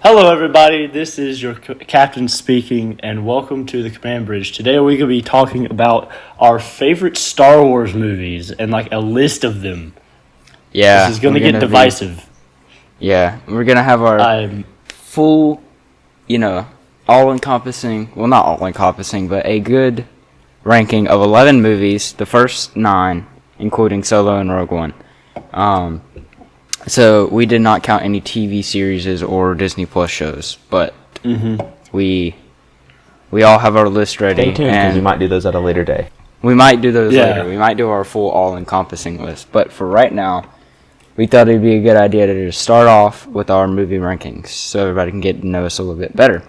Hello, everybody. This is your captain speaking, and welcome to the Command Bridge. Today, we're going to be talking about our favorite Star Wars movies and like a list of them. Yeah, This is going to get divisive. We're gonna have our full, all-encompassing. Well, not all-encompassing, but a good ranking of 11 movies. The first 9, including Solo and Rogue One. So we did not count any TV series or Disney Plus shows, but we all have our list ready. Stay tuned because we might do those at a later day. We might do those later. We might do our full all-encompassing list, but for right now, we thought it'd be a good idea to just start off with our movie rankings, so everybody can get to know us a little bit better.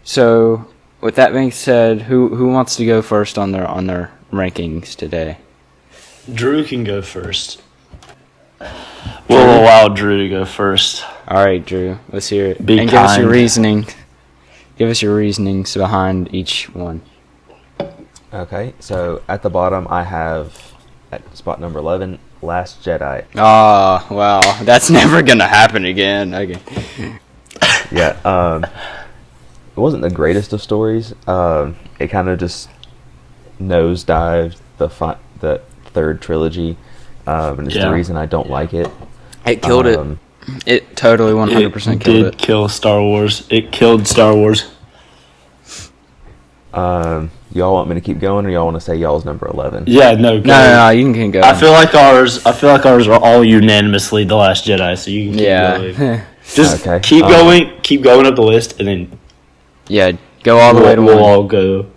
So, with that being said, who wants to go first on their rankings today? Drew can go first. We'll allow Drew to go first. All right, Drew. Let's hear it. Be and kind. give us your reasoning. Give us your reasonings behind each one. Okay, so at the bottom I have, at spot number 11, Last Jedi. Oh, wow. That's never going to happen again. Okay. Yeah, it wasn't the greatest of stories. It kind of just nosedived the third trilogy, and it's the reason I don't like it. It killed it. It totally 100% killed it. It did kill Star Wars. It killed Star Wars. Y'all want me to keep going, or y'all want to say y'all's number 11? Yeah, no, go. No, you can go. I feel like ours are all unanimously The Last Jedi, so you can keep going. Just keep going up the list, and then go all the way to we'll one. all go.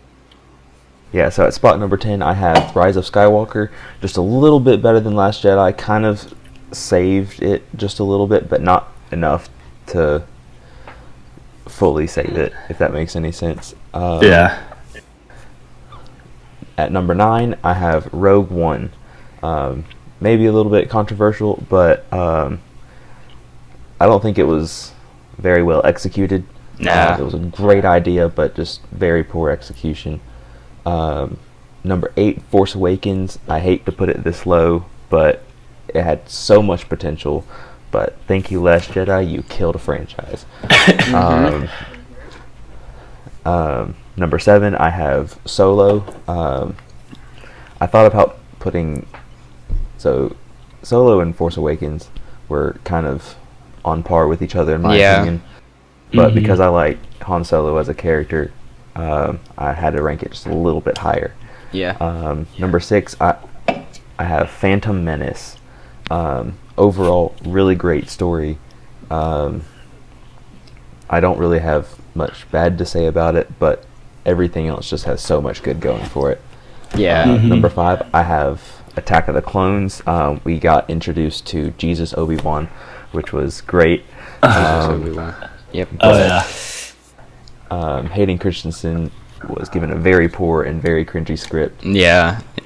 Yeah, so at spot number 10, I have Rise of Skywalker. Just a little bit better than Last Jedi. Kind of saved it just a little bit, but not enough to fully save it, if that makes any sense. At number 9, I have Rogue One. Maybe a little bit controversial, but I don't think it was very well executed. It was a great idea, but just very poor execution. Number 8, Force Awakens. I hate to put it this low, but it had so much potential. But thank you, Last Jedi. You killed a franchise. Number 7, I have Solo. I thought about putting... So, Solo and Force Awakens were kind of on par with each other in my opinion. But because I like Han Solo as a character, I had to rank it just a little bit higher. Number 6, I have Phantom Menace. Overall, really great story. I don't really have much bad to say about it, but everything else just has so much good going for it. Number 5, I have Attack of the Clones. We got introduced to Jesus Obi-Wan, which was great. Hayden Christensen was given a very poor and very cringy script.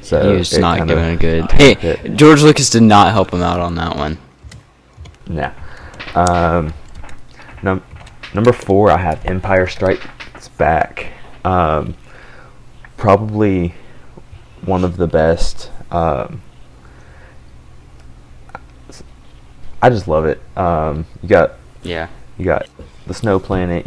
So he was not given a good... Hey, George Lucas did not help him out on that one. Nah. Number 4, I have Empire Strikes Back. Probably one of the best. I just love it. You got the Snow Planet.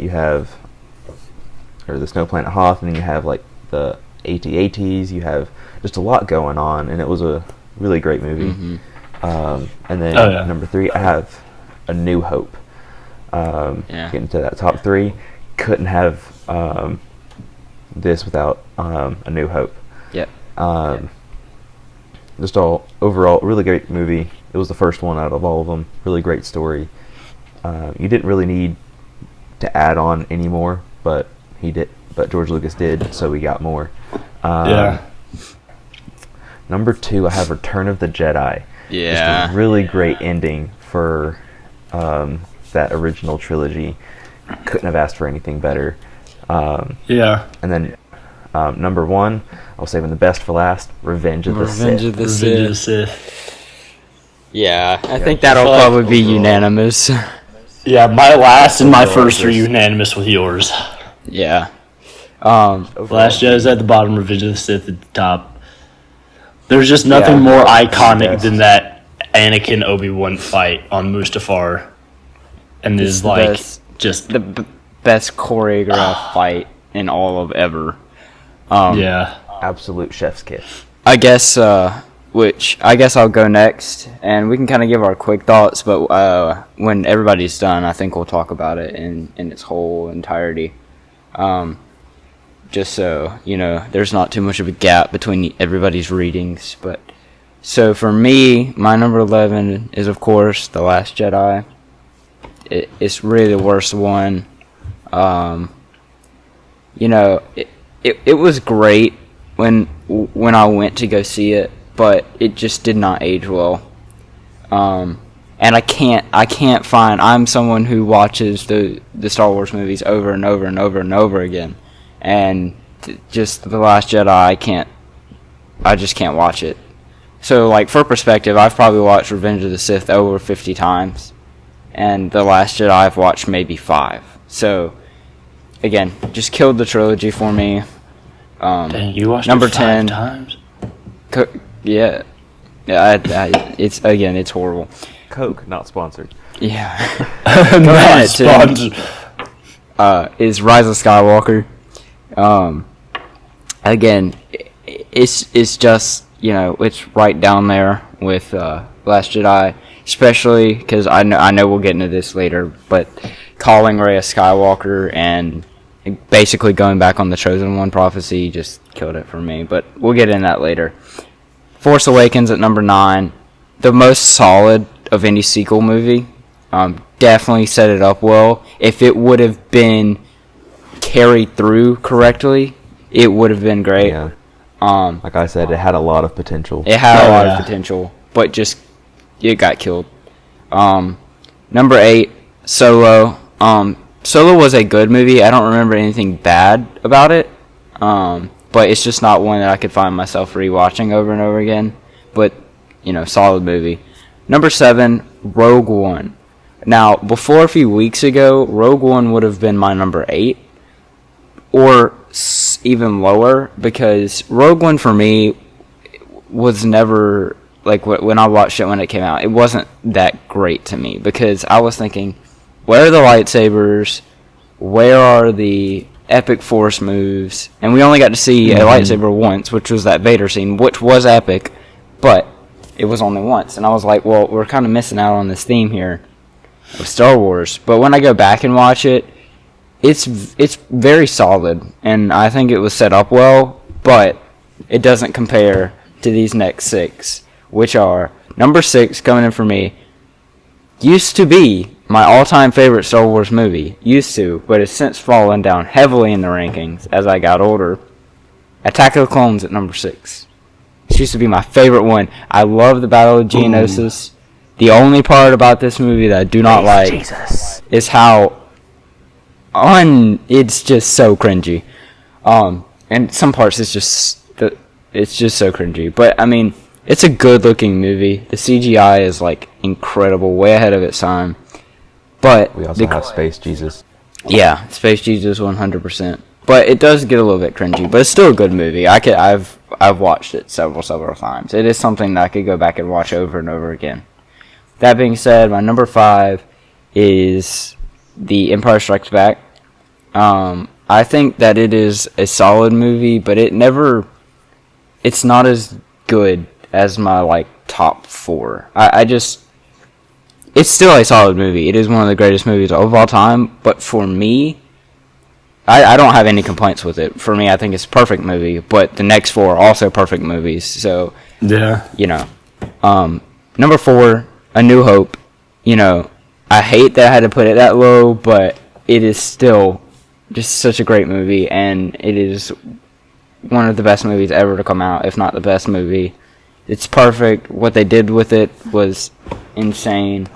The Snow Planet Hoth, and then you have like the AT-ATs. You have just a lot going on, and it was a really great movie. And then number 3, I have A New Hope. Getting to that top 3, couldn't have this without A New Hope. Just overall, really great movie. It was the first one out of all of them. Really great story. You didn't really need to add on anymore, but George Lucas did, so we got more. Number 2, I have Return of the Jedi. Just a really great ending for that original trilogy. Couldn't have asked for anything better. And then number 1, I'll save the best for last, Revenge of the Sith. I think that'll probably be unanimous. Yeah, my last and my first are unanimous with yours. Last Jedi's at the bottom, Revenge of the Sith at the top. There's just nothing more iconic than that Anakin Obi-Wan fight on Mustafar. And is like just best choreographed fight in all of ever. Yeah. Absolute chef's kiss. I guess I'll go next, and we can kind of give our quick thoughts. But when everybody's done, I think we'll talk about it in its whole entirety. Just so there's not too much of a gap between everybody's readings. But so for me, my number 11 is of course The Last Jedi. It's really the worst one. It was great when I went to go see it, but it just did not age well. And I can't find. I'm someone who watches the Star Wars movies over and over and over and over again, and just The Last Jedi, I just can't watch it. So, like, for perspective, I've probably watched Revenge of the Sith over 50 times, and The Last Jedi I've watched maybe 5. So, again, just killed the trilogy for me. Dang, you watched number it 10 times? Yeah. It's horrible. Coke, not sponsored. Yeah. Not Ten sponsored. is Rise of Skywalker. Again, it's just it's right down there with Last Jedi, especially because I know we'll get into this later, but calling Rey a Skywalker and basically going back on the Chosen One prophecy just killed it for me. But we'll get into that later. Force Awakens at number 9, the most solid of any sequel movie. Definitely set it up well. If it would have been carried through correctly, it would have been great. Yeah. Like I said, it had a lot of potential. It had a lot of potential, but just it got killed. Number 8, Solo. Solo was a good movie. I don't remember anything bad about it. But it's just not one that I could find myself rewatching over and over again. But, solid movie. Number 7, Rogue One. Now, before a few weeks ago, Rogue One would have been my number 8. Or even lower, because Rogue One for me was never, like, when I watched it when it came out, it wasn't that great to me. Because I was thinking, where are the lightsabers? Where are the epic force moves? And we only got to see a lightsaber once, which was that Vader scene, which was epic, but it was only once. And I was like, well, we're kind of missing out on this theme here of Star Wars. But when I go back and watch it, it's very solid, and I think it was set up well, but it doesn't compare to these next 6, which are number 6 coming in for me. Used to be my all-time favorite Star Wars movie. Used to, but has since fallen down heavily in the rankings as I got older. Attack of the Clones at number 6. This used to be my favorite one. I love the Battle of Geonosis. The only part about this movie that I do not like is how it's just so cringy. And some parts it's just so cringy. But I mean, it's a good-looking movie. The CGI is like incredible, way ahead of its time. But We also have Space Jesus. yeah, Space Jesus 100%. But it does get a little bit cringy, but it's still a good movie. I've watched it several times. It is something that I could go back and watch over and over again. That being said, my number 5 is The Empire Strikes Back. I think that it is a solid movie, but it's not as good as my top 4. It's still a solid movie. It is one of the greatest movies of all time, but for me, I don't have any complaints with it. For me, I think it's a perfect movie, but the next 4 are also perfect movies. So, Yeah. Number 4, A New Hope. I hate that I had to put it that low, but it is still just such a great movie, and it is one of the best movies ever to come out, if not the best movie. It's perfect. What they did with it was insane.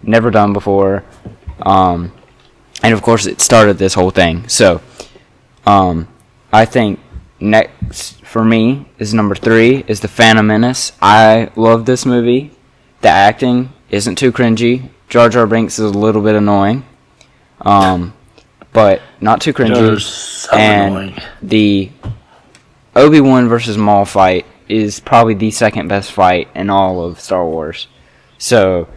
Never done before. And of course it started this whole thing. So, I think next for me is number 3 is The Phantom Menace. I love this movie. The acting isn't too cringy. Jar Jar Binks is a little bit annoying. But not too cringy. So and annoying. The Obi-Wan versus Maul fight is probably the second best fight in all of Star Wars. So,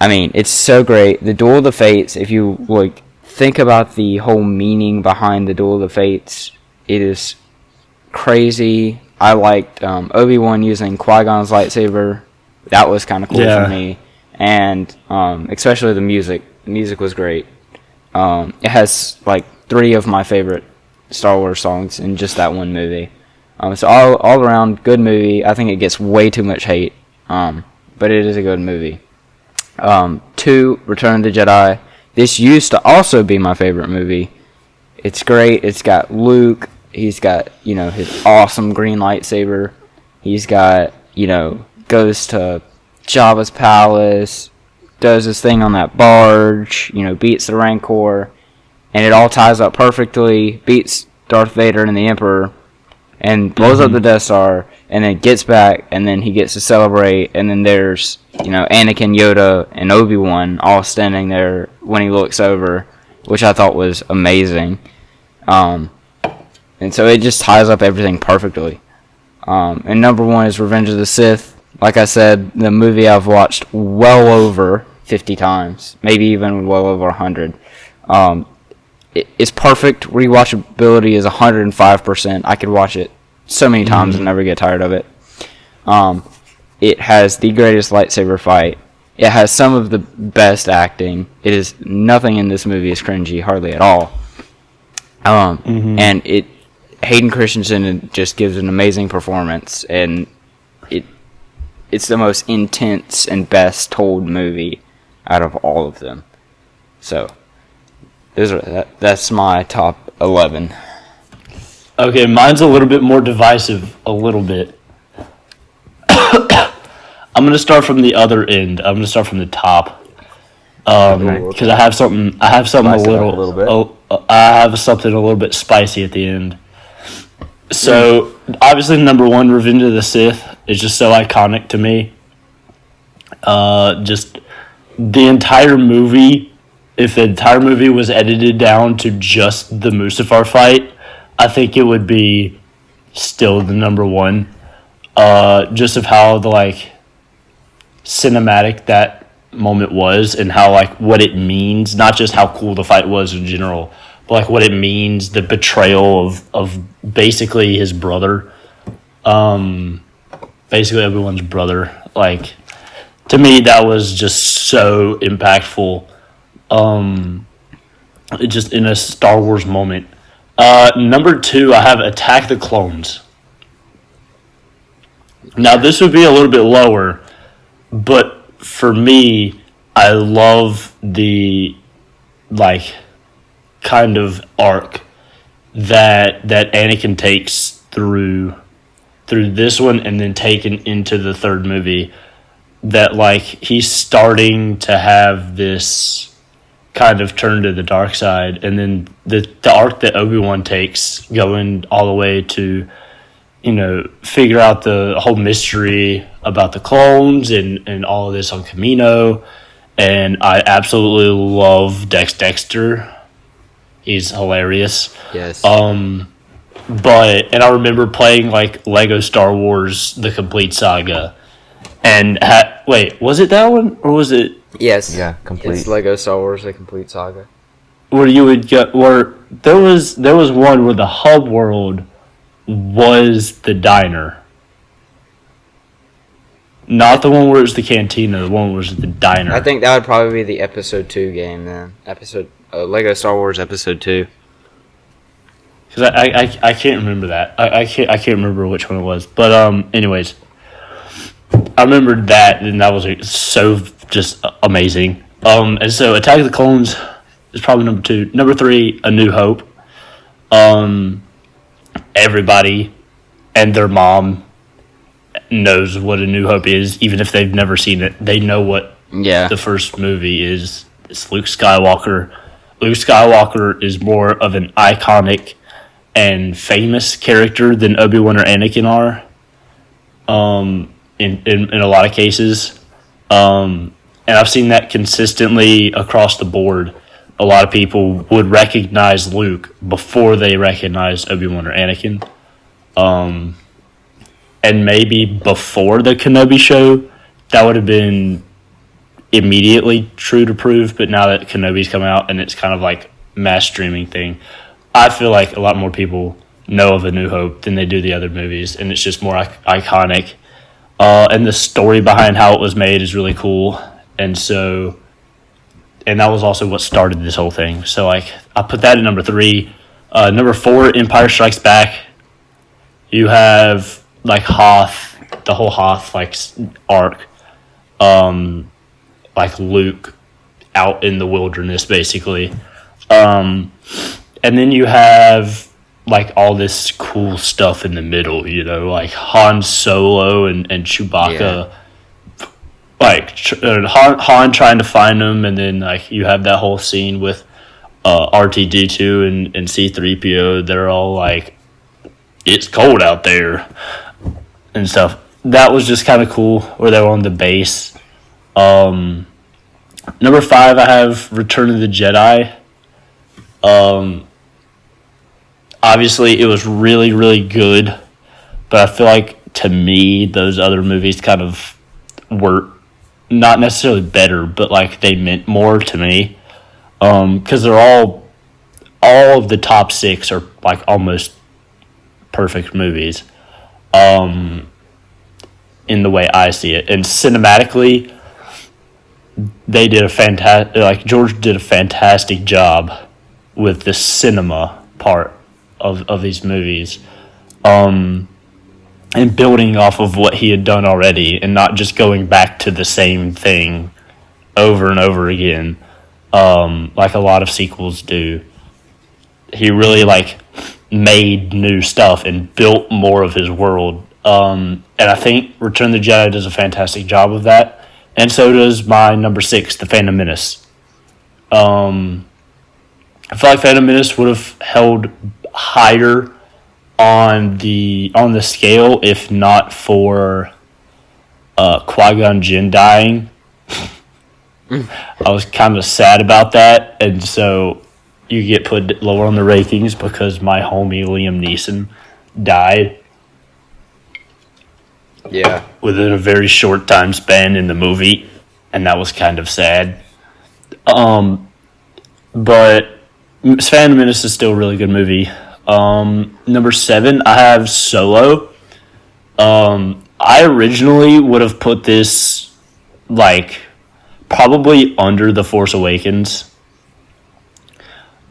I mean, it's so great. The Duel of the Fates, if you like think about the whole meaning behind the Duel of the Fates, it is crazy. I liked Obi-Wan using Qui-Gon's lightsaber. That was kind of cool for me. And especially the music. The music was great. It has like 3 of my favorite Star Wars songs in just that one movie. So all around, good movie. I think it gets way too much hate, but it is a good movie. 2, Return of the Jedi. This used to also be my favorite movie. It's great. It's got Luke. He's got, his awesome green lightsaber. He's got, goes to Jabba's palace, does his thing on that barge, beats the Rancor, and it all ties up perfectly, beats Darth Vader and the Emperor, and blows up the Death Star, and then gets back, and then he gets to celebrate, and then there's, Anakin, Yoda, and Obi-Wan all standing there when he looks over, which I thought was amazing. And so it just ties up everything perfectly. And number 1 is Revenge of the Sith. Like I said, the movie I've watched well over 50 times, maybe even well over 100. It's perfect. Rewatchability is 105%. I could watch it so many times and never get tired of it. It has the greatest lightsaber fight. It has some of the best acting. It is nothing in this movie is cringy, hardly at all. And Hayden Christensen just gives an amazing performance, and it's the most intense and best told movie out of all of them. So that's my top 11. Okay, mine's a little bit more divisive, a little bit. I'm going to start from the other end. I'm going to start from the top. Because I have something I have something a little bit spicy at the end. So, obviously, number 1, Revenge of the Sith is just so iconic to me. Just the entire movie, if the entire movie was edited down to just the Mustafar fight, I think it would be still the number 1. Just of how the, cinematic that moment was and how, what it means, not just how cool the fight was in general, but what it means, the betrayal of basically his brother, basically everyone's brother. To me, that was just so impactful, just in a Star Wars moment. Number 2, I have Attack the Clones. Now, this would be a little bit lower, but for me, I love the, kind of arc that Anakin takes through this one and then taken into the third movie, that he's starting to have this kind of turn to the dark side, and then the arc that Obi-Wan takes going all the way to figure out the whole mystery about the clones and all of this on Kamino. And I absolutely love Dexter. He's hilarious. Yes. And I remember playing Lego Star Wars: The Complete Saga, and wait, was it that one or was it? Yes. Yeah, complete. It's Lego Star Wars: The Complete Saga. Where you would get there was one where the hub world was the diner. Not the one where it was the cantina, the one where it was the diner. I think that would probably be the Episode 2 game then. Lego Star Wars Episode 2. Because I can't remember that. I can't remember which one it was. But anyways, I remembered that, and that was so just amazing. And so Attack of the Clones is probably number 2. Number 3, A New Hope. Everybody and their mom knows what A New Hope is, even if they've never seen it. They know what the first movie is. It's Luke Skywalker. Luke Skywalker is more of an iconic and famous character than Obi-Wan or Anakin are, in a lot of cases. And I've seen that consistently across the board. A lot of people would recognize Luke before they recognized Obi-Wan or Anakin. And maybe before the Kenobi show, that would have been immediately true to prove, but now that Kenobi's come out and it's kind of like mass streaming thing, I feel like a lot more people know of A New Hope than they do the other movies, and it's just more iconic. And the story behind how it was made is really cool, and that was also what started this whole thing. So like, I put that at number 3. Number 4, Empire Strikes Back. You have like Hoth, the whole Hoth like arc, like Luke out in the wilderness basically, and then you have like all this cool stuff in the middle, like Han Solo and Chewbacca, like Han trying to find them, and then like you have that whole scene with R2-D2 and C-3PO. They're all like, it's cold out there and stuff. That was just kind of cool, where they were on the base. Number 5, I have Return of the Jedi. Obviously, it was really, really good, but I feel like, to me, those other movies kind of were not necessarily better, but like they meant more to me, because they're all of the top 6 are like almost perfect movies, in the way I see it, and cinematically, they did a fantastic. Like George did a fantastic job with the cinema part of these movies, and building off of what he had done already, and not just going back to the same thing over and over again, like a lot of sequels do. He really like made new stuff and built more of his world, and I think Return of the Jedi does a fantastic job of that, and so does my number 6, The Phantom Menace. I feel like Phantom Menace would have held higher on the scale if not for Qui-Gon Jinn dying. I was kind of sad about that, and so you get put lower on the rankings because my homie Liam Neeson died. Yeah. Within a very short time span in the movie, and that was kind of sad. But Phantom Menace is still a really good movie. Number 7, I have Solo. I originally would have put this like probably under The Force Awakens,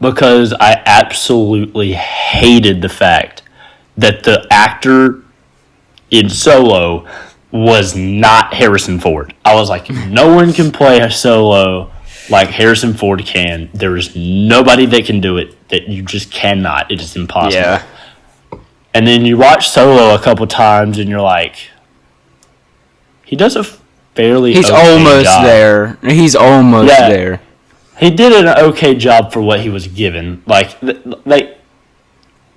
because I absolutely hated the fact that the actor in Solo was not Harrison Ford. I was like, no one can play a Solo like Harrison Ford can. There is nobody that can do it, that you just cannot. It is impossible. Yeah. And then you watch Solo a couple times and you're like, he does a fairly He's okay almost job. there. He's almost there. He did an okay job for what he was given. Like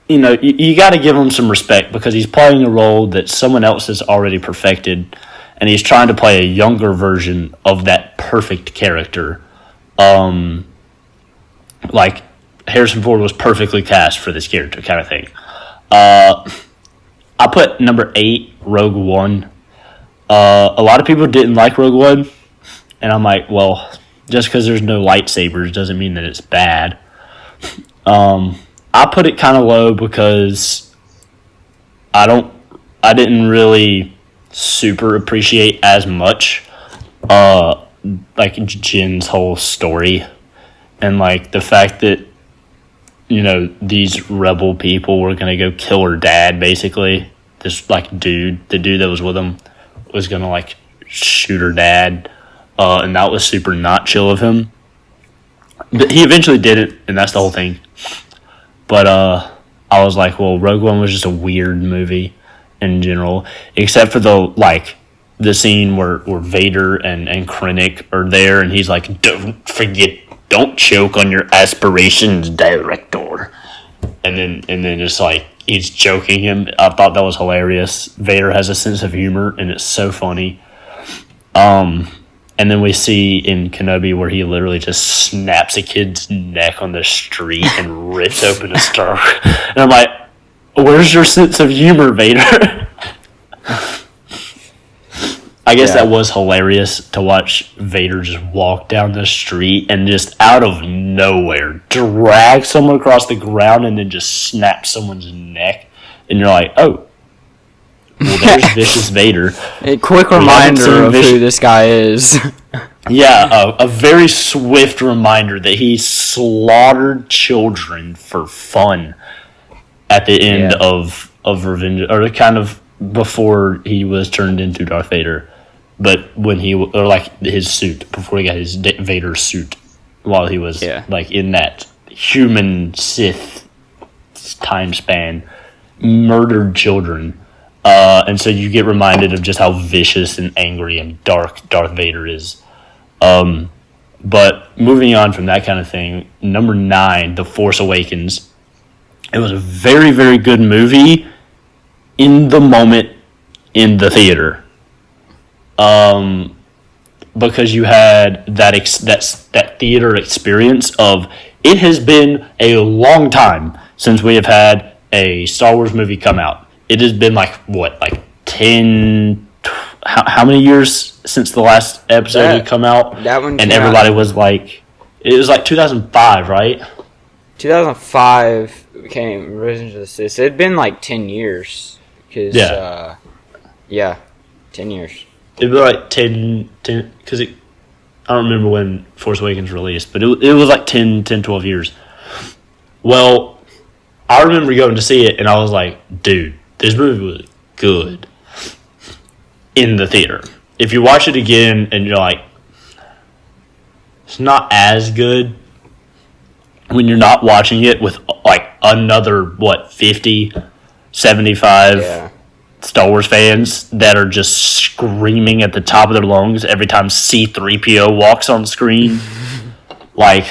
you got to give him some respect, because he's playing a role that someone else has already perfected, and he's trying to play a younger version of that perfect character. Like Harrison Ford was perfectly cast for this character, kind of thing. I put number 8, Rogue One. A lot of people didn't like Rogue One, and I'm like, well, just because there's no lightsabers doesn't mean that it's bad. I put it kind of low because I didn't really super appreciate as much like Jin's whole story, and like the fact that these rebel people were gonna go kill her dad, basically. This like the dude that was with him was gonna like shoot her dad, and that was super not chill of him. But he eventually did it, and that's the whole thing. But I was like, well, Rogue One was just a weird movie in general, except for the scene where Vader and Krennic are there, and he's like, don't choke on your aspirations, director. And then just like he's joking him. I thought that was hilarious. Vader has a sense of humor, and it's so funny. And then we see in Kenobi where he literally just snaps a kid's neck on the street and rips open a star. And I'm like, where's your sense of humor, Vader? I guess Yeah. that was hilarious to watch Vader just walk down the street and just out of nowhere drag someone across the ground and then just snap someone's neck. And you're like, oh, well, there's Vicious Vader. A quick haven't reminder seen of who this guy is. Yeah, a very swift reminder that he slaughtered children for fun at the end Yeah. of Revenge, or kind of before he was turned into Darth Vader, but when he, or like his suit, before he got his Vader suit, while he was like in that human Sith time span, murdered children. And so you get reminded of just how vicious and angry and dark Darth Vader is. But moving on from that kind of thing, number 9, The Force Awakens. It was a very, very good movie in the moment in the theater. Because you had that theater experience of, it has been a long time since we have had a Star Wars movie come out. It has been like 10, how many years since the last episode had come out? That one, and everybody was like, it was like 2005, right? 2005 came Revenge of the Sith. It had been like 10 years. Cause, 10 years. It'd be like 10 because I don't remember when Force Awakens released, but it was like 10, 12 years. Well, I remember going to see it, and I was like, dude, this movie was good in the theater. If you watch it again and you're like, it's not as good when you're not watching it with like another, 50, 75 Star Wars fans that are just screaming at the top of their lungs every time C-3PO walks on screen. Like,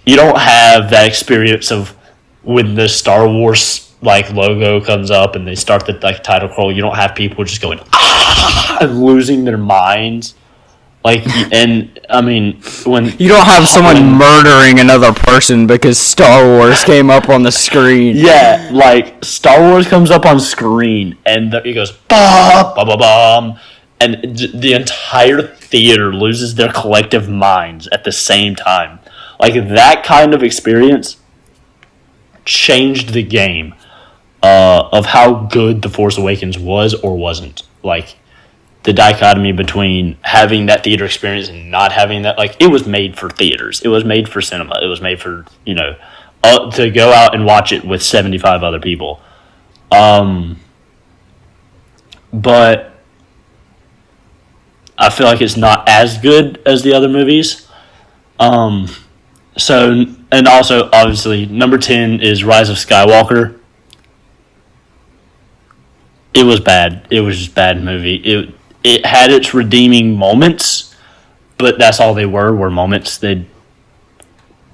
you don't have that experience of when the Star Wars logo comes up and they start the title crawl. You don't have people just going and losing their minds. And I mean, when you don't have someone murdering another person because Star Wars came up on the screen. Yeah, Star Wars comes up on screen and it goes ba ba ba bum, and the entire theater loses their collective minds at the same time. That kind of experience changed the game of how good The Force Awakens was or wasn't. The dichotomy between having that theater experience and not having that, it was made for theaters. It was made for cinema. It was made for, to go out and watch it with 75 other people. But I feel like it's not as good as the other movies. So, and also, obviously, number 10 is Rise of Skywalker. It was bad. It was just a bad movie. It had its redeeming moments, but that's all they were moments. They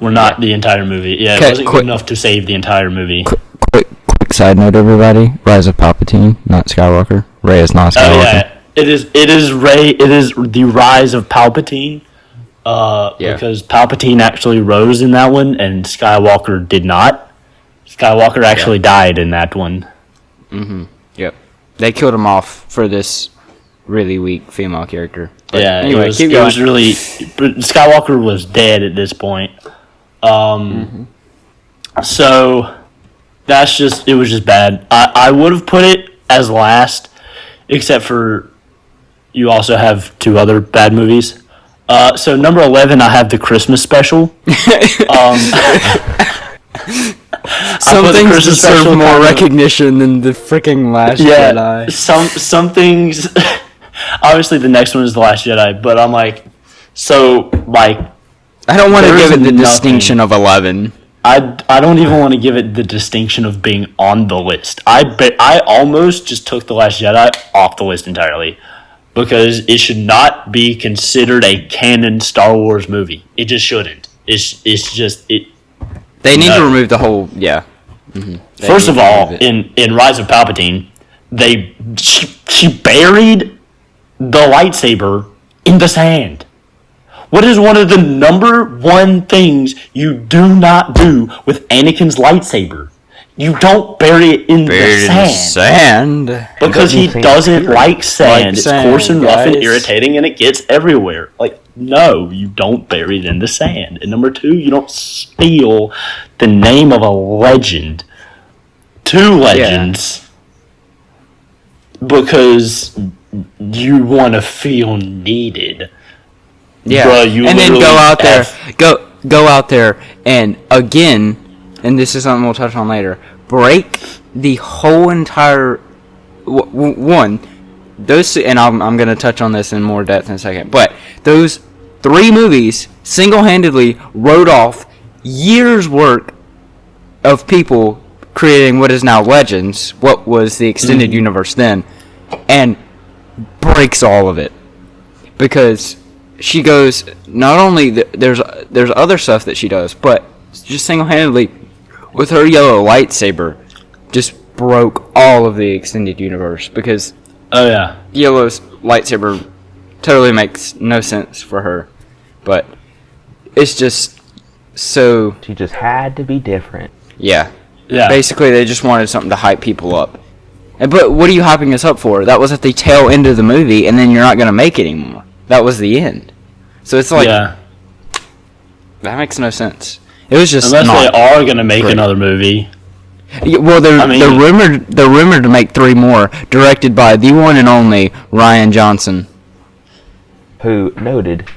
were not the entire movie. Yeah, it wasn't good enough to save the entire movie. Quick side note, everybody. Rise of Palpatine, not Skywalker. Rey is not Skywalker. Oh, yeah. It is Rey. It is the rise of Palpatine. Because Palpatine actually rose in that one, and Skywalker did not. Skywalker actually died in that one. Mm-hmm. Yep. They killed him off for this really weak female character. But anyway, keep going. It was really... Skywalker was dead at this point. So, that's just... It was just bad. I would have put it as last, except for you also have 2 other bad movies. So number 11, I have the Christmas special. Some things deserve more recognition than the freaking Last Jedi. Some things. Obviously, the next one is the Last Jedi, but I'm I don't want to give it the distinction of 11. I don't even want to give it the distinction of being on the list. I almost just took the Last Jedi off the list entirely. Because it should not be considered a canon Star Wars movie. It just shouldn't. It's just it. They need to remove the whole Mm-hmm. First of all, in Rise of Palpatine, she buried the lightsaber in the sand. What is one of the number one things you do not do with Anakin's lightsaber? You don't bury it in Buried the in the sand. sand. Because he doesn't like sand. Like It's sand, coarse and rough and guys. irritating, and it gets everywhere. Like, no, you don't bury it in the sand. And number two, you don't steal the name of a legend. Two legends. Because you want to feel needed. Yeah, Bruh, you and then go literally out there, have- go out there, and again, and this is something we'll touch on later. Break the whole entire one. Those, and I'm gonna touch on this in more depth in a second. But those 3 movies single-handedly wrote off years' work of people creating what is now Legends, what was the extended universe then, and breaks all of it because she goes not only there's other stuff that she does, but just single-handedly with her yellow lightsaber just broke all of the extended universe because Oh, yeah. Yellow's lightsaber totally makes no sense for her, but it's just so She just had to be different. yeah. Yeah. Basically, they just wanted something to hype people up. But what are you hyping us up for? That was at the tail end of the movie, and then you're not going to make it anymore. That was the end. So it's like, yeah. that makes no sense. It was just Unless not. they are going to make great. another movie. Yeah, well, they're rumored to make 3 more, directed by the one and only Ryan Johnson. Who noted,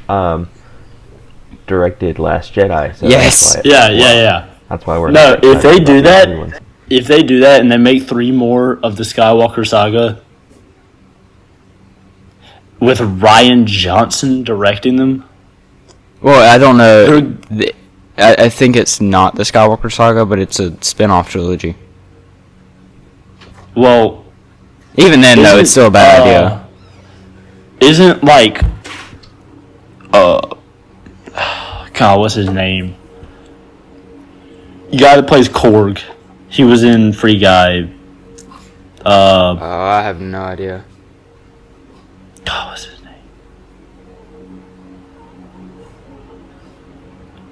directed Last Jedi. So Yes. That's why Yeah. That's why we're No, not if they excited do about the that, other ones. if they do that and they make 3 more of the Skywalker saga with Ryan Johnson directing them, Well, I don't know. They're- I think it's not the Skywalker saga, but it's a spin-off trilogy. well, Even then, no, isn't, it's still a bad idea. Isn't like, God, what's his name? The guy that plays Korg. He was in Free Guy. I have no idea. God, what's his name?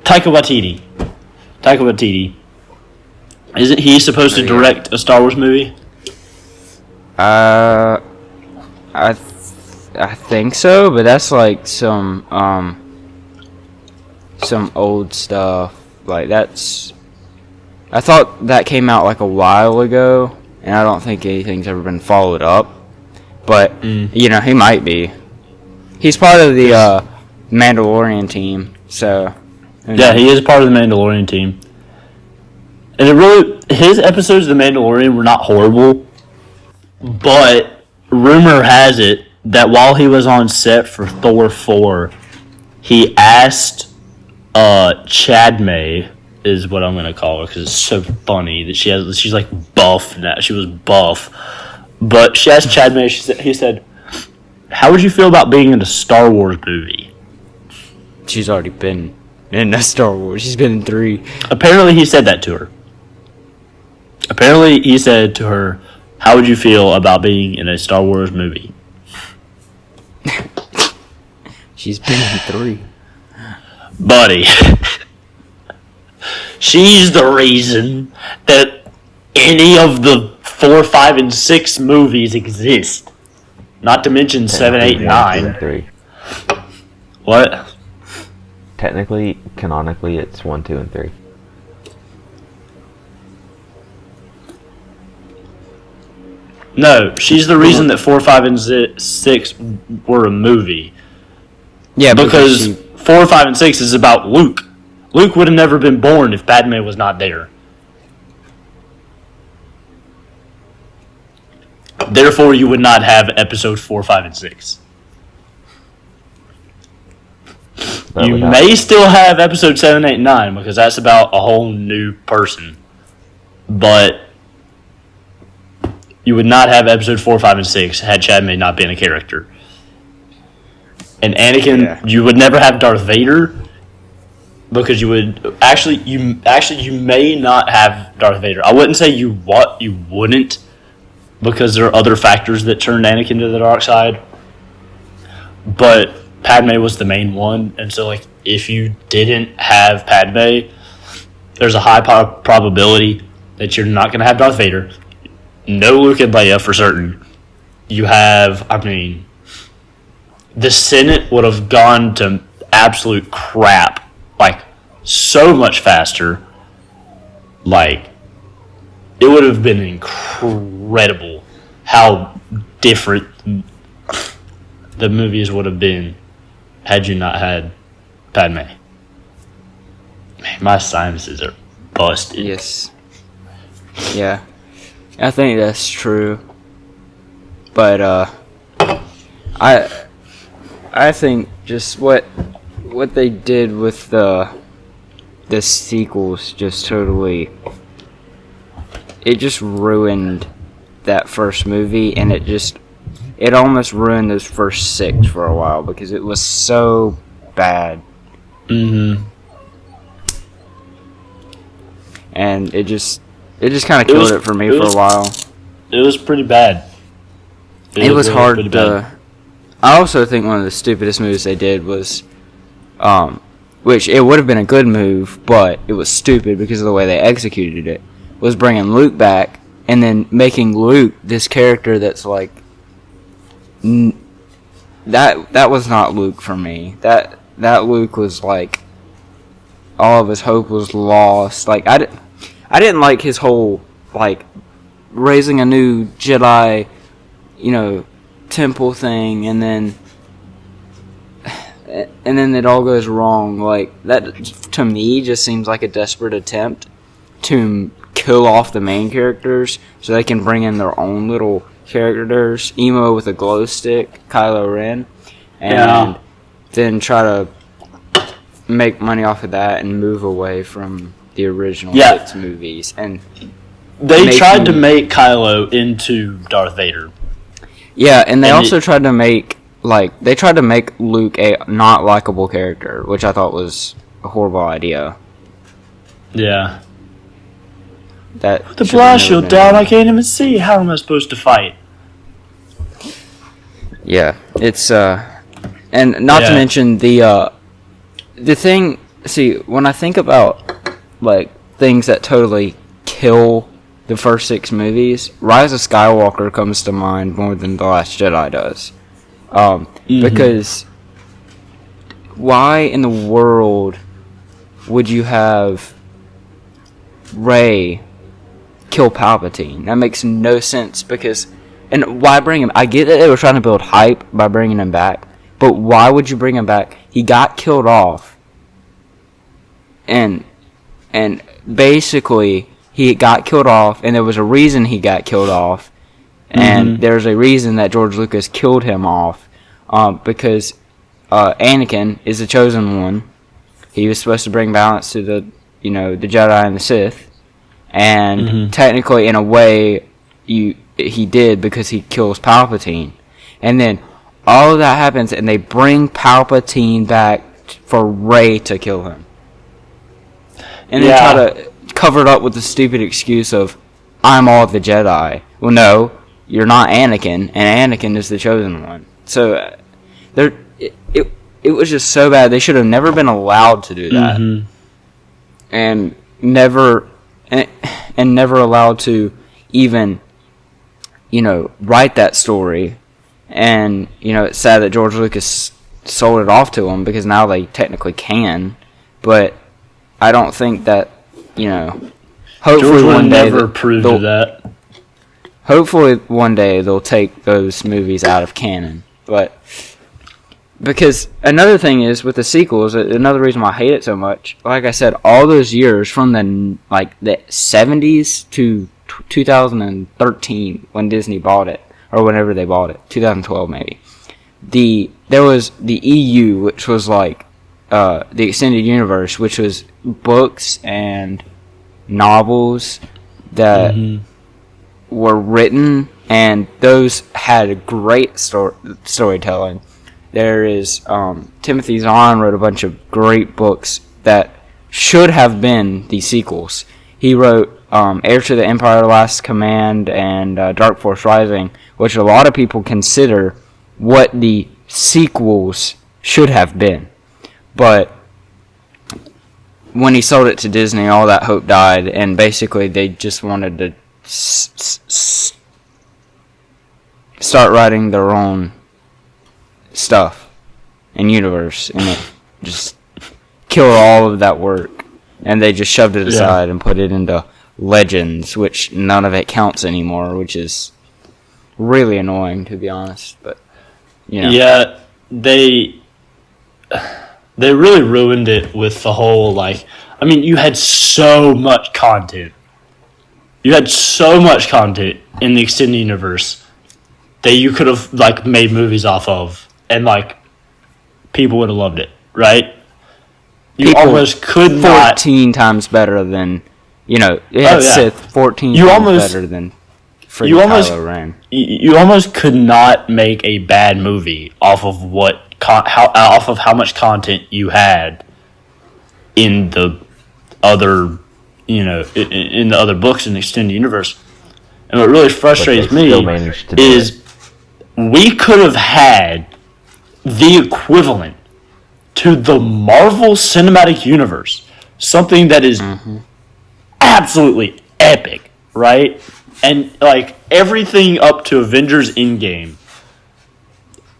Taika Waititi. Isn't he supposed to direct a Star Wars movie? I think so, but that's like some old stuff. Like that's. I thought that came out like a while ago, and I don't think anything's ever been followed up. But you know, he might be. He's part of the Mandalorian team, so. Yeah, he is part of the Mandalorian team. And his episodes of The Mandalorian were not horrible, but rumor has it that while he was on set for Thor 4, he asked Chadmay, is what I'm going to call her because it's so funny that she's like buff now. She was buff. But she asked Chadmay, he said, how would you feel about being in a Star Wars movie? She's already been in a Star Wars. She's been in 3. Apparently he said that to her. Apparently he said to her, how would you feel about being in a Star Wars movie? She's been in 3. Buddy. She's the reason that any of the 4, 5, and 6 movies exist. Not to mention 7, 8, and 9. 3. What? Technically, canonically, it's 1, 2, and 3. No, she's the reason that 4, 5, and 6 were a movie. Yeah, Because 4, 5, and 6 is about Luke. Luke would have never been born if Padme was not there. Therefore, you would not have episode 4, 5, and 6. You may still have episode 7, 8, and 9 because that's about a whole new person. But you would not have episode 4, 5, and 6 had Chadmay not been a character. And Anakin, you would never have Darth Vader because you would you may not have Darth Vader. I wouldn't say you wouldn't because there are other factors that turned Anakin to the dark side. But Padme was the main one, and so like if you didn't have Padme, there's a high probability that you're not going to have Darth Vader, no Luke and Leia for certain. You have, I mean, the Senate would have gone to absolute crap, like, so much faster. Like, it would have been incredible how different the movies would have been had you not had Padme. Man, my sinuses are busted. Yes. Yeah. I think that's true. But I think just what they did with the sequels just totally, it just ruined that first movie, and it almost ruined those first 6 for a while because it was so bad. Mm-hmm. And it just kind of killed it for me for a while. It was pretty bad. It was hard to. I also think one of the stupidest moves they did was, which it would have been a good move, but it was stupid because of the way they executed it, was bringing Luke back and then making Luke this character that's like, that was not Luke for me. That Luke was like, all of his hope was lost. Like, I didn't like his whole, like, raising a new Jedi, temple thing, and then it all goes wrong. Like, that to me just seems like a desperate attempt to kill off the main characters so they can bring in their own little characters, emo with a glow stick, Kylo Ren, and then try to make money off of that and move away from the original 6 movies. And they tried to make Kylo into Darth Vader. Yeah, and they also tried to make Luke a not likable character, which I thought was a horrible idea. Yeah. That put the blast shield down, I can't even see. How am I supposed to fight? Yeah, it's and not to mention the thing. See, when I think about like things that totally kill the first 6 movies, Rise of Skywalker comes to mind more than The Last Jedi does. Because why in the world would you have Rey kill Palpatine? That makes no sense. Because, and why bring him? I get that they were trying to build hype by bringing him back, but why would you bring him back? He got killed off, and basically he got killed off, and there was a reason he got killed off, and there's a reason that George Lucas killed him off, because Anakin is the chosen one. He was supposed to bring balance to the Jedi and the Sith, and technically, in a way, he did because he kills Palpatine, and then all of that happens, and they bring Palpatine back for Rey to kill him, and then try to cover it up with the stupid excuse of I'm all the Jedi. Well, no, you're not Anakin, and Anakin is the chosen one. So it was just so bad. They should have never been allowed to do that, and never allowed to even write that story. And it's sad that George Lucas sold it off to them, because now they technically can, but I don't think that hopefully George one day never proved that. Hopefully one day they'll take those movies out of canon. But because another thing is with the sequels, another reason why I hate it so much, like I said, all those years from the 70s to 2013 when Disney bought it, or whenever they bought it, 2012 maybe. There was the EU, which was like the extended universe, which was books and novels that were written, and those had great storytelling. There is Timothy Zahn wrote a bunch of great books that should have been the sequels. He wrote Heir to the Empire, Last Command, and Dark Force Rising, which a lot of people consider what the sequels should have been. But when he sold it to Disney, all that hope died, and basically they just wanted to start writing their own stuff and universe, and it just killed all of that work. And they just shoved it aside and put it into Legends, which none of it counts anymore, which is really annoying, to be honest. But you know. Yeah, they really ruined it with the whole, like, I mean, you had so much content. You had so much content in the extended universe that you could have, like, made movies off of, and, like, people would have loved it, right? You People almost could 14 not. 14 times better than, you know, it had Sith 14 You times almost- better than freaking you almost- Kylo Ren. You almost could not make a bad movie off of off of how much content you had in the other, you know, in the other books in the extended universe. And what really frustrates But they me still managed to do is we could have had the equivalent to the Marvel Cinematic Universe, something that is absolutely epic, right? And, like, everything up to Avengers Endgame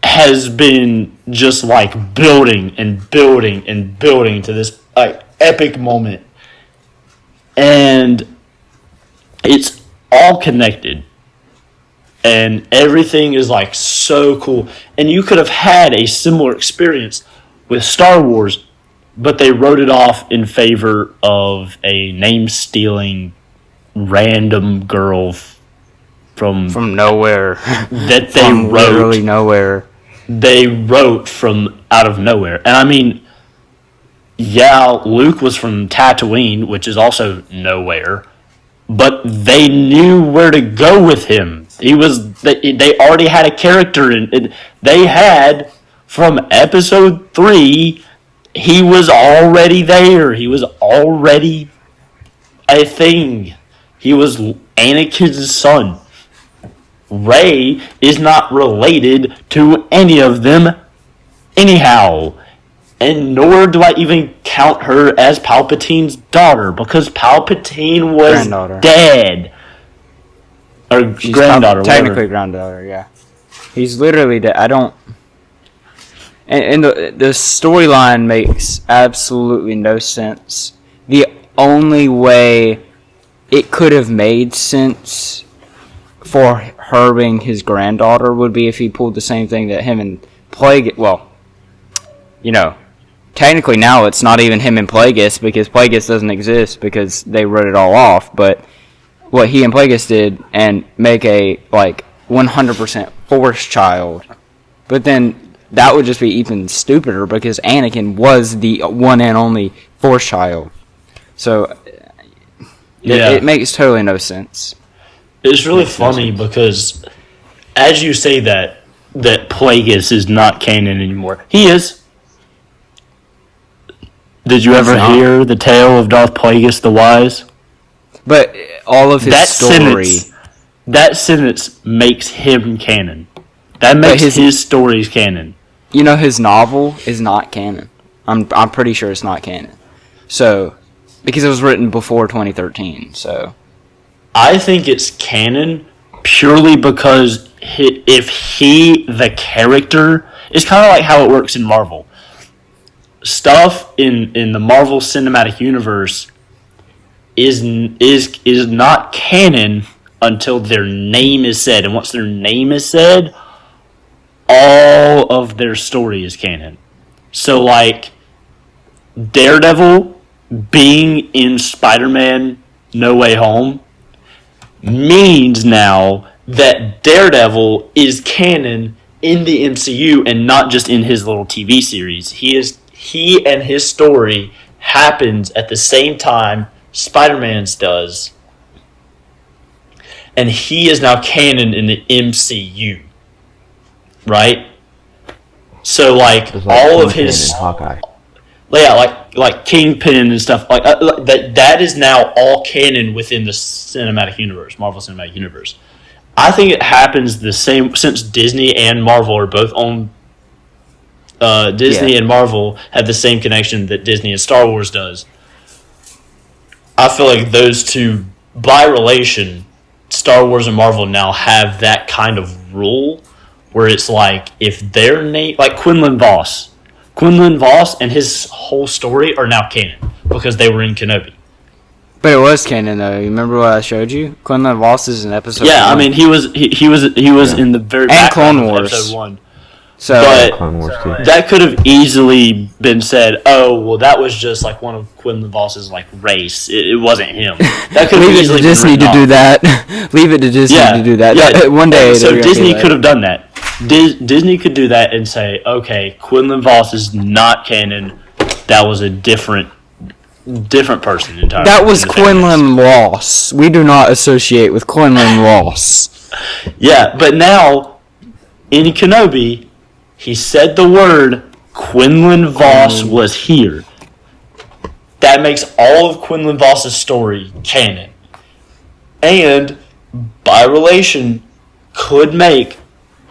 has been just, like, building and building and building to this, like, epic moment. And it's all connected. And everything is, like, so cool. And you could have had a similar experience with Star Wars, but they wrote it off in favor of a name-stealing random girl from nowhere. that they From wrote. literally nowhere. They wrote from out of nowhere. And I mean, yeah, Luke was from Tatooine, which is also nowhere, but they knew where to go with him. They already had a character in. They had, from episode 3, he was already there. He was already a thing. He was Anakin's son. Rey is not related to any of them anyhow. And nor do I even count her as Palpatine's daughter, because Palpatine was Granddaughter. dead. Or She's granddaughter, technically whatever. granddaughter, yeah. He's literally dead. I don't. And the storyline makes absolutely no sense. The only way it could have made sense for her being his granddaughter would be if he pulled the same thing that him and Plagueis. Well, you know, technically now it's not even him and Plagueis, because Plagueis doesn't exist because they wrote it all off. But what he and Plagueis did, and make a, like, 100% Force child, but then that would just be even stupider because Anakin was the one and only Force child. So it makes totally no sense. It's really funny because, as you say that Plagueis is not canon anymore, he is. Did you ever not. hear the tale of Darth Plagueis the Wise? But all of his story... That sentence makes him canon. That makes his stories canon. You know, his novel is not canon. I'm pretty sure it's not canon. So, because it was written before 2013, so... I think it's canon purely because the character... It's kind of like how it works in Marvel. Stuff in the Marvel Cinematic Universe is not canon until their name is said. And once their name is said, all of their story is canon. So, like, Daredevil being in Spider-Man No Way Home means now that Daredevil is canon in the MCU and not just in his little TV series. He and his story happens at the same time Spider-Man's does, and he is now canon in the MCU, right? So, like, Just all of Kingpin his, and Hawkeye. yeah, like Kingpin and stuff like that is now all canon within the cinematic universe, Marvel Cinematic Universe. I think it happens the same since Disney and Marvel are both on. Disney and Marvel have the same connection that Disney and Star Wars does. I feel like those two, by relation, Star Wars and Marvel now have that kind of rule where it's like if their name, like Quinlan Voss and his whole story are now canon because they were in Kenobi. But it was canon though. You remember what I showed you? Quinlan Voss is in episode. Yeah, 1. I mean he was in the very and background Clone of Wars. episode 1. So But Clone Wars too. that could have easily been said, oh, well, that was just like one of Quinlan Voss's like race. It wasn't him. That could have leave it easily to been Disney written to do off. that. Leave it to Disney to do that. Yeah. One day. So they're gonna Disney do that. could have done that. Disney could do that and say, okay, Quinlan Voss is not canon. That was a different person entirely. That was in the fan base. Quinlan Ross. We do not associate with Quinlan Ross. Yeah, but now in Kenobi, he said the word Quinlan Voss was here. That makes all of Quinlan Voss's story canon. And, by relation, could make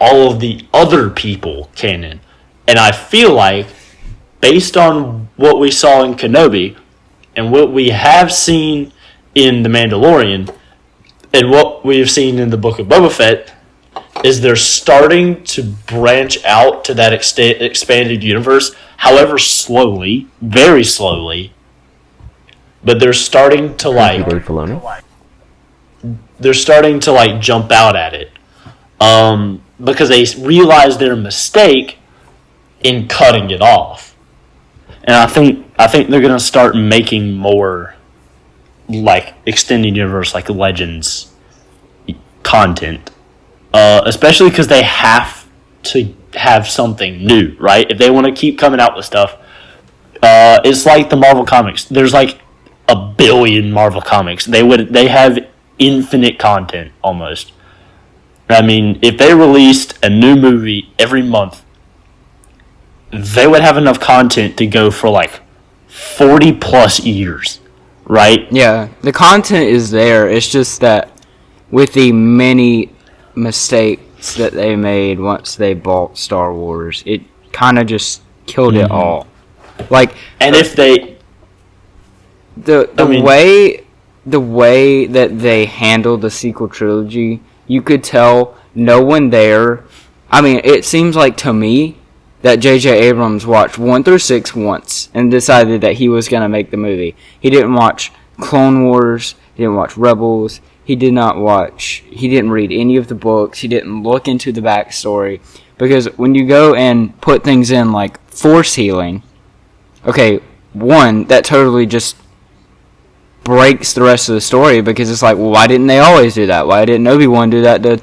all of the other people canon. And I feel like, based on what we saw in Kenobi, and what we have seen in The Mandalorian, and what we have seen in the Book of Boba Fett, is they're starting to branch out to that expanded universe, however slowly, very slowly, but they're starting to Thank you, Dave Filoni. jump out at it, because they realize their mistake in cutting it off, and I think they're gonna start making more like extended universe, like Legends content. Especially because they have to have something new, right? If they want to keep coming out with stuff, it's like the Marvel comics. There's like a billion Marvel comics. They have infinite content almost. I mean, if they released a new movie every month, they would have enough content to go for like 40 plus years, right? Yeah, the content is there. It's just that with the many mistakes that they made once they bought Star Wars, it kind of just killed it all. Like, And if they the way that they handled the sequel trilogy, you could tell no one there. I mean, it seems like to me that J.J. Abrams watched 1 through 6 once and decided that he was going to make the movie. He didn't watch Clone Wars. He didn't watch Rebels. He didn't read any of the books. He didn't look into the backstory. Because when you go and put things in like force healing, okay, one, that totally just breaks the rest of the story, because it's like, well, why didn't they always do that? Why didn't Obi-Wan do that to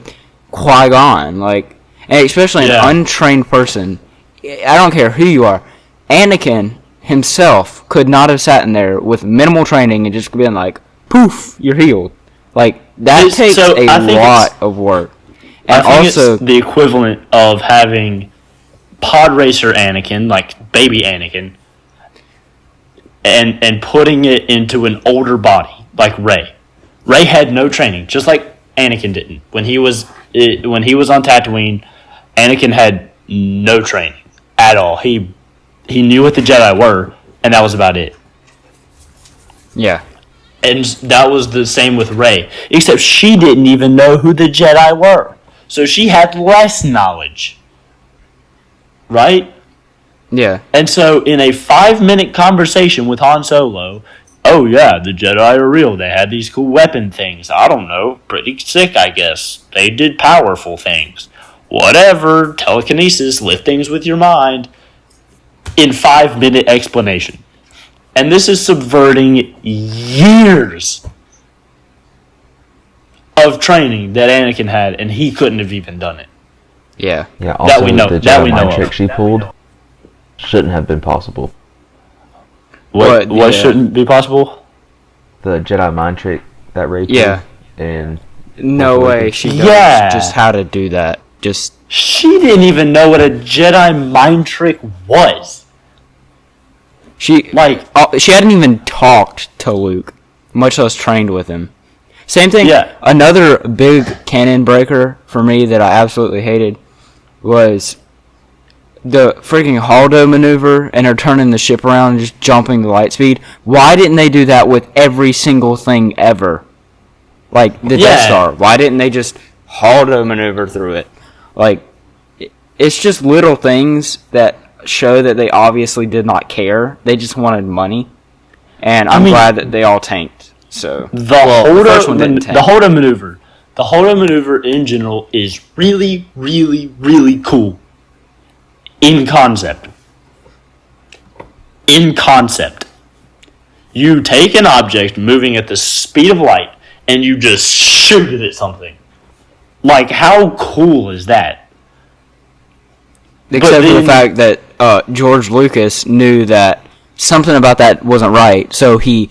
Qui-Gon? Like, and especially an untrained person. I don't care who you are. Anakin himself could not have sat in there with minimal training and just been like, poof, you're healed. Like, that takes a lot of work. And I think also, it's the equivalent of having pod racer Anakin, like baby Anakin, and putting it into an older body, like Rey. Rey had no training, just like Anakin didn't. When he was on Tatooine, Anakin had no training at all. He knew what the Jedi were, and that was about it. yeah. And that was the same with Rey, except she didn't even know who the Jedi were. So she had less knowledge. Right? Yeah. And so in a 5-minute conversation with Han Solo, oh yeah, the Jedi are real. They had these cool weapon things. I don't know. Pretty sick, I guess. They did powerful things. Whatever. Telekinesis, lift things with your mind. In 5-minute explanation. And this is subverting years of training that Anakin had, and he couldn't have even done it. Yeah. Yeah, also we know- the that Jedi we know mind of. trick she pulled shouldn't have been possible. What yeah. shouldn't be possible? The Jedi mind trick that Rey pulled, Yeah. and No way she knows Yeah. just how to do that. Just, She didn't even know what a Jedi mind trick was. she hadn't even talked to Luke, much less trained with him. Same thing. Yeah. Another big canon breaker for me that I absolutely hated was the freaking Haldo maneuver and her turning the ship around and just jumping the light speed. Why didn't they do that with every single thing ever? Like the Death Star. Why didn't they just Haldo maneuver through it? Like, it's just little things that show that they obviously did not care. They just wanted money. And I'm glad that they all tanked. So the first one didn't tank. The Holdo maneuver in general is really, really, really cool. In concept. You take an object moving at the speed of light and you just shoot it at something. Like, how cool is that? Except for the fact that George Lucas knew that something about that wasn't right, so he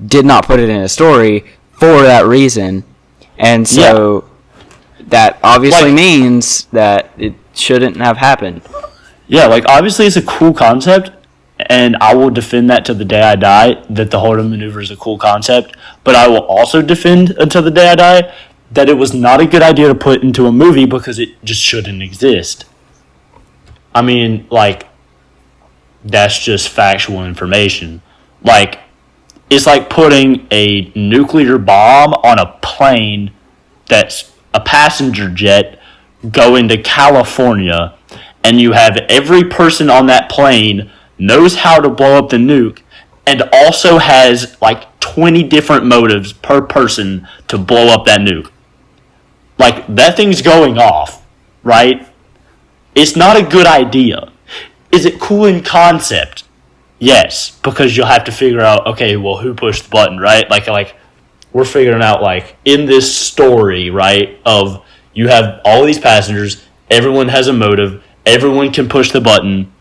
did not put it in a story for that reason. And so that obviously means that it shouldn't have happened. Yeah, like, obviously it's a cool concept, and I will defend that to the day I die, that the Holdo maneuver is a cool concept, but I will also defend until the day I die that it was not a good idea to put into a movie because it just shouldn't exist. I mean, like, that's just factual information. Like, it's like putting a nuclear bomb on a plane that's a passenger jet going to California, and you have every person on that plane knows how to blow up the nuke and also has like 20 different motives per person to blow up that nuke. Like, that thing's going off, right? It's not a good idea. Is it cool in concept? Yes, because you'll have to figure out, okay, well, who pushed the button, right? Like we're figuring out, like, in this story, right, of you have all these passengers, everyone has a motive, everyone can push the button,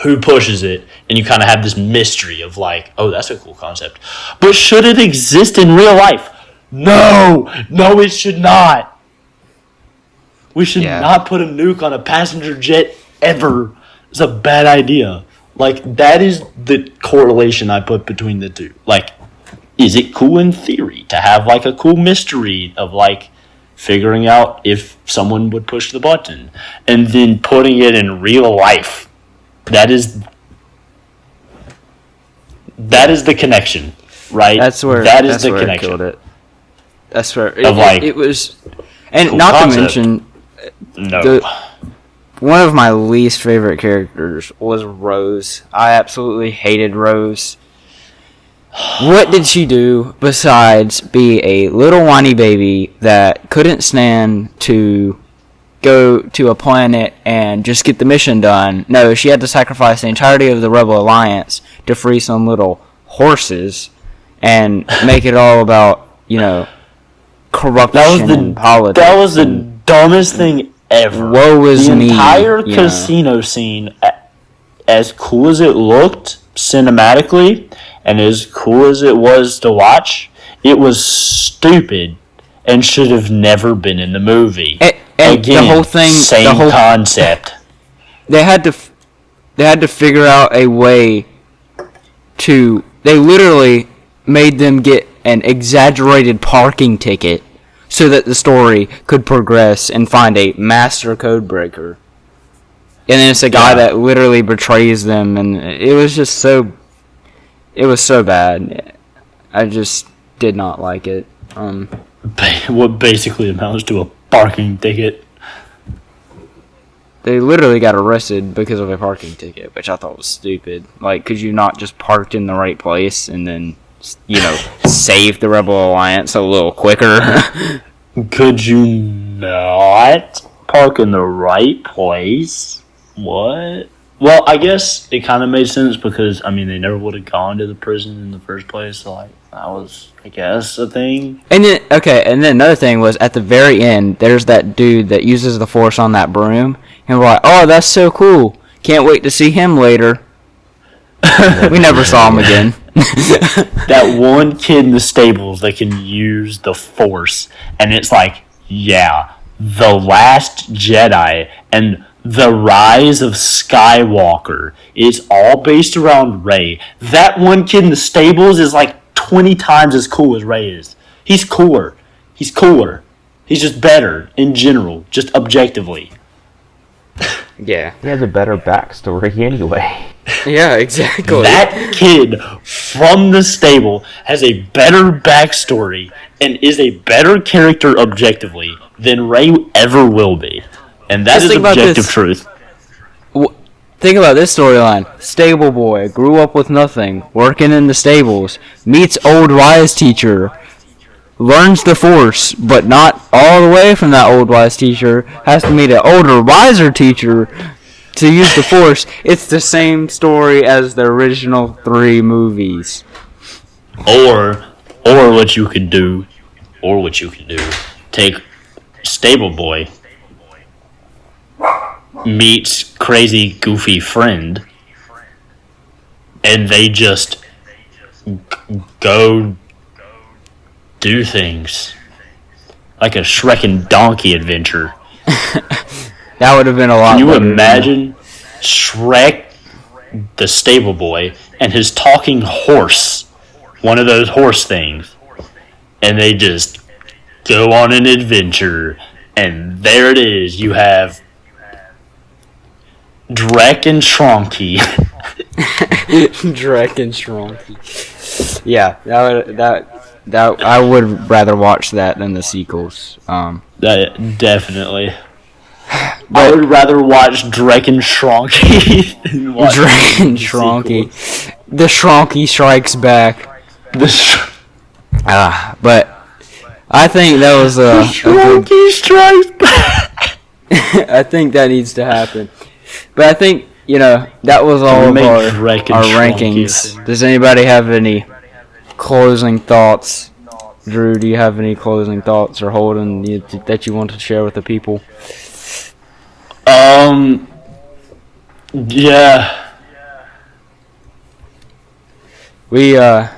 who pushes it, and you kind of have this mystery of, like, oh, that's a cool concept. But should it exist in real life? No, it should not. We should not put a nuke on a passenger jet ever. It's a bad idea. Like, that is the correlation I put between the two. Like, is it cool in theory to have, like, a cool mystery of, like, figuring out if someone would push the button and then putting it in real life? That is the connection, right? That's where the connection. It killed it. That's where it was. And cool not concept. to mention, one of my least favorite characters was Rose. I absolutely hated Rose. What did she do besides be a little whiny baby that couldn't stand to go to a planet and just get the mission done? No, she had to sacrifice the entirety of the Rebel Alliance to free some little horses and make it all about, corruption and politics. That was the dumbest thing ever. Woe is me. The entire casino scene, as cool as it looked cinematically, and as cool as it was to watch, it was stupid and should have never been in the movie. And again, the whole thing, same concept. They had to figure out a way to. They literally made them get an exaggerated parking ticket so that the story could progress and find a master code breaker. And then it's a guy that literally betrays them, and it was just so. It was so bad. I just did not like it. What basically amounts to a parking ticket. They literally got arrested because of a parking ticket, which I thought was stupid. Like, could you not just parked in the right place and then, save the Rebel Alliance a little quicker? Could you not park in the right place? What? Well, I guess it kind of made sense because, they never would have gone to the prison in the first place, so, that was, I guess, a thing. And then another thing was, at the very end, there's that dude that uses the Force on that broom, and we're like, oh, that's so cool. Can't wait to see him later. We never saw him again. That one kid in the stables that can use the Force, and it's like, The Last Jedi, and The Rise of Skywalker. It's all based around Rey. That one kid in the stables is like 20 times as cool as Rey is. He's cooler. He's just better in general, just objectively. Yeah. He has a better backstory anyway. Yeah, exactly. That kid from the stable has a better backstory and is a better character objectively than Ray ever will be. And that Just is think about objective this. truth. Think about this storyline. Stable boy, grew up with nothing, working in the stables, meets old wise teacher, learns the Force, but not all the way from that old wise teacher, has to meet an older, wiser teacher to use the Force. It's the same story as the original 3 movies. Or what you could do, take Stable Boy, meets crazy goofy friend, and they just go do things like a Shrek and Donkey adventure. That would have been a lot Can you better than imagine Shrek, the stable boy, and his talking horse, one of those horse things, and they just go on an adventure, and there it is. You have Drek and Shronky. Drek and Shronky. Yeah, that I would rather watch that than the sequels. Definitely. I would rather watch Drek and Shronky than watch Drek and the Shronky. sequels. The Shronky strikes back. But I think that was a good, Shronky strikes back. I think that needs to happen. But I think, that was all of Make our Drek and rankings. Shronky. Does anybody have any closing thoughts? Drew, do you have any closing thoughts, or Holden, that you want to share with the people? Yeah.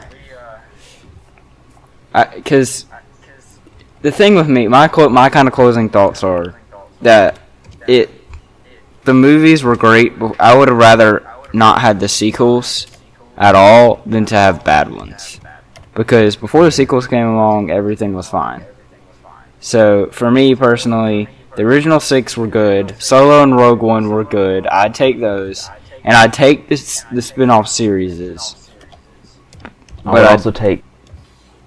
Because the thing with me, my kind of closing thoughts are that the movies were great, but I would have rather not had the sequels at all than to have bad ones. Because before the sequels came along, everything was fine. So, for me personally, the original 6 were good. Solo and Rogue One were good. I'd take those. And I'd take the spin-off series. I would also take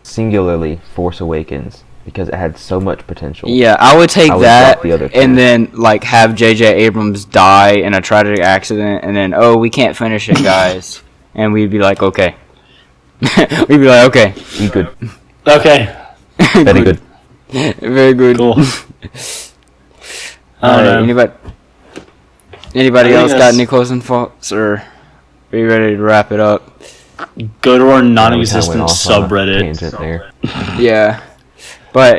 singularly Force Awakens because it had so much potential. Yeah, I would take that drop the other two. and then have J.J. Abrams die in a tragic accident, and then we can't finish it, guys, and we'd be like, okay. We'd be like, okay. Be good. Okay. Very good. Very good. Cool. Alright, anybody I else think got that's- any closing thoughts, or are you ready to wrap it up? Go to our We kinda non-existent went off on a subreddit. tangent there. Yeah, but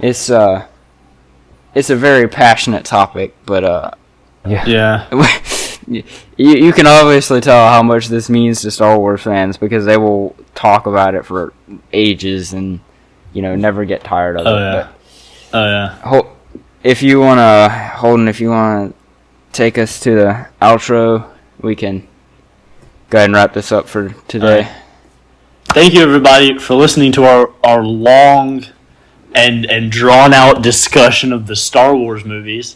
it's a very passionate topic, but Yeah. Yeah. you can obviously tell how much this means to Star Wars fans because they will talk about it for ages and never get tired of Oh it. yeah. Oh yeah. But if you wanna take us to the outro, we can go ahead and wrap this up for today. Thank you everybody for listening to our long and drawn out discussion of the Star Wars movies.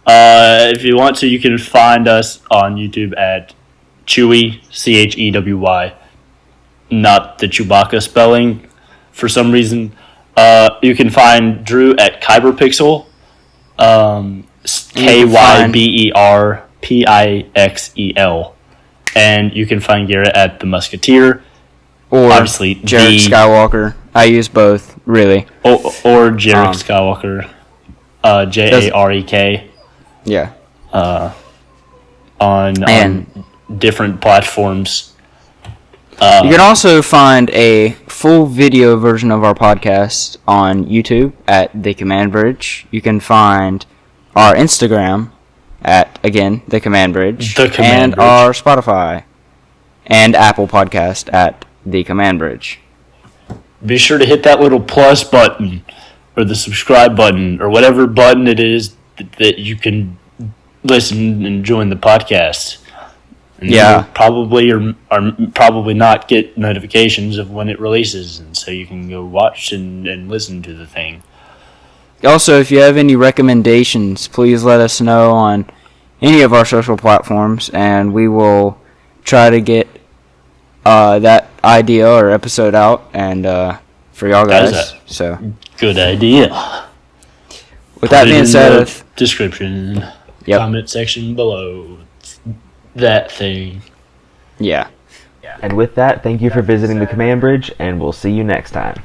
If you want to, you can find us on YouTube at Chewy, Chewy, not the Chewbacca spelling for some reason. You can find Drew at Kyberpixel, Kyberpixel, and you can find Garrett at the Musketeer, Or obviously Jared Skywalker. I use both, really. or Jarek Skywalker, Jarek. Yeah. On different platforms. You can also find a full video version of our podcast on YouTube at The Command Bridge. You can find our Instagram at, again, The Command Bridge. The Command and Bridge. our Spotify and Apple podcast at The Command Bridge. Be sure to hit that little plus button or the subscribe button or whatever button it is that you can listen and join the podcast. And Yeah. you'll probably not get notifications of when it releases, and so you can go watch and listen to the thing. Also, if you have any recommendations, please let us know on any of our social platforms, and we will try to get that idea or episode out and for y'all guys. So good idea. With that being said, description, comment section below, that thing. Yeah. And with that, thank you for visiting the Command Bridge, and we'll see you next time.